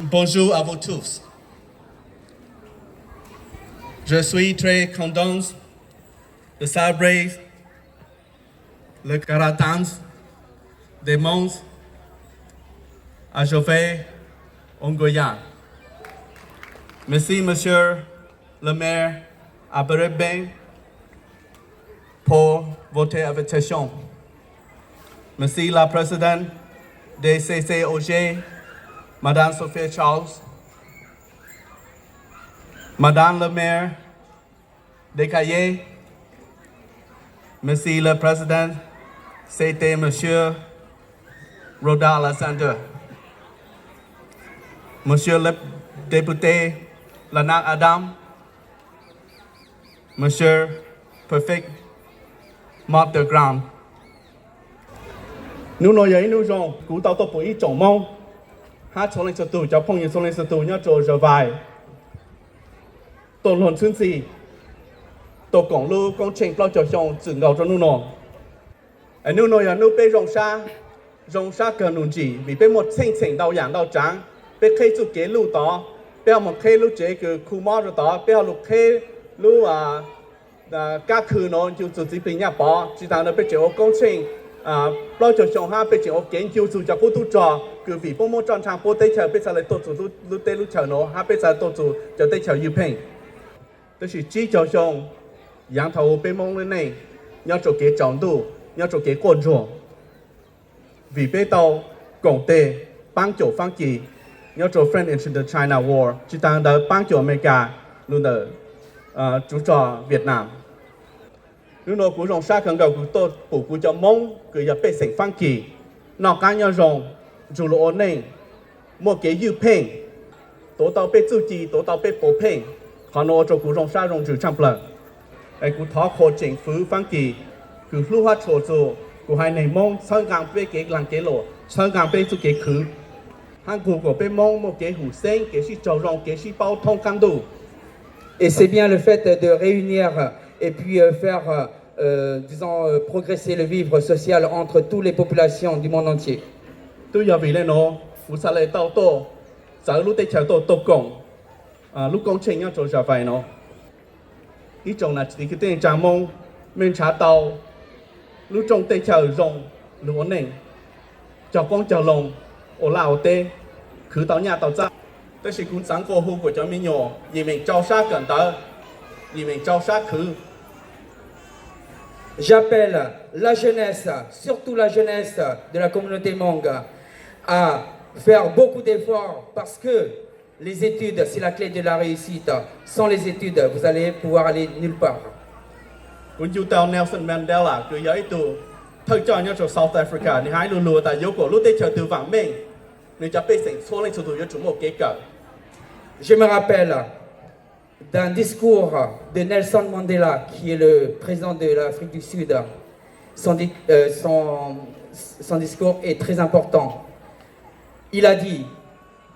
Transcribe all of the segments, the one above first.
Bonjour à vous tous. Je suis très content de célébrer le Caratans des Monts à Jovet, en Guyane. Merci, Monsieur le maire Aberébin, pour votre invitation. Merci, la présidente des CCOG, Madame Sophia Charles, Madame le maire des Cahiers. Merci, le président. C'était Monsieur Roda Alexander. Monsieur le député Lanak Adam, Monsieur Perfect Mark de Ground. Nous nói giấy nous rong, cú tàu tàu bụi trồng mông, hát số lên số tù cháu phong nhiêu số lên số tù nhớ trồi giờ vài, tổ luận xuyên xì, tổ cổng lưu công trình bao trò chồng chữ ngầu cho nous nói. Nous nói là nous bê rong sa cần nụ chỉ vì bê một sinh đau dạng đau trắng, bê khai chú kế lưu đó, bê một khai lưu chế cứ khu mò rồi đó, bê lục khai lưu các khứ nó chú chú chỉ bình nhà bỏ, chỉ thằng nó bê chế ô công trình bao trò chồng ha bê chế ô kiến chú chú cho cô tu trò, cứ vì bố mô tròn trang bố tê chờ bê chờ lại tổ chú lưu tê lưu chờ nó, ha bê chờ tổ chú cho tê chờ yêu phênh. Đó là chỉ trò chồng, yang thầu bê mông lên này, nhau trò kế trọng đủ, nhau trò kế quần ruộng. Vì bê tàu, cổng tê, bang chỗ phang kỳ, nhau trò friend in the China War, chỉ tăng đỡ bang chỗ America, luôn đỡ chú trò Việt Nam. Lúc đó cú rồng xa khẩn đầu cú tốt, cú cho mông, cứ giờ bê sảnh phang kỳ, nó cá nhau rồng, dù lộ ổn nền, một cái yêu phênh, tổ tàu bê chú trì, tổ tàu bê bố phênh, còn nó cho cú rồng xa rồng trừ trăm lần. Cú thó khổ chính phứ phang kỳ, cứ lưu hóa trổ trổ, của hai này mong sơn gang bê kế làng kế lộ, sơn gang bê chú kế khứ. Hàng cụ của bê mong một kế hủ sinh, kế sĩ trầu rong, kế sĩ bao thông cam đủ. Et c'est bien le fait de réunir et puis faire, disons, progresser le vivre social entre toutes les populations du monde entier. Tôi giờ vì lên nó, phụ sa lệ tàu tổ, giờ lúc tây chờ tổ cổng, lúc công trình nhau trổ trở phải nó. Ý trọng là chỉ cái tên trà mông, mình trả tàu, lúc trong tây chờ rồng, lúc ổn nền, cho con chờ lồng, ổ lào tê, khứ tàu nhà tàu ra. Tôi sẽ cũng sáng cô hưu của cho mình nhỏ, vì mình trao sát cẩn tớ, vì mình trao sát khứ. J'appelle la jeunesse, surtout la jeunesse de la communauté Hmong, à faire beaucoup d'efforts parce que les études, c'est la clé de la réussite. Sans les études, vous allez pouvoir aller nulle part. Cũng chú tàu Nelson Mandela, cứ giấy tù, thời cho nhau cho South Africa, thì hãy lùa lùa tại dấu cổ lúc tây chờ từ vàng mình, nên cho bê sinh số lên số tù cho chúng một kế cỡ. Je me rappelle d'un discours de Nelson Mandela, qui est le président de l'Afrique du Sud. Son discours est très important. Il a dit,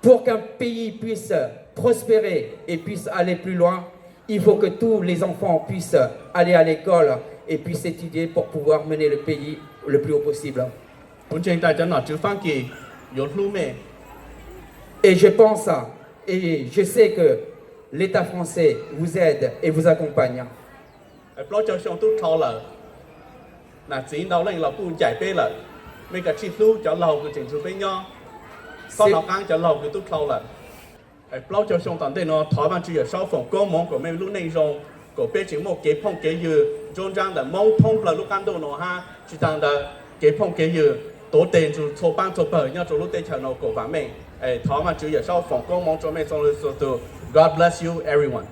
pour qu'un pays puisse prospérer et puisse aller plus loin, il faut que tous les enfants puissent aller à l'école et puissent étudier pour pouvoir mener le pays le plus haut possible. Et je pense et je sais que l'État français vous aide et vous accompagne. Bao cho xong tận đây nó thỏa ban chỉ ở sau phòng công mong của mình lúc này rồi của bên chính một kế phong kế dư John Trang đã mong thông là lúc ăn đồ nó ha chỉ rằng là kế phong kế dư tổ tiền chủ số ban số bờ nhau chủ lúc tây chờ nó của vắng mình thỏa ban chỉ ở sau phòng công mong cho mình xong rồi God bless you everyone.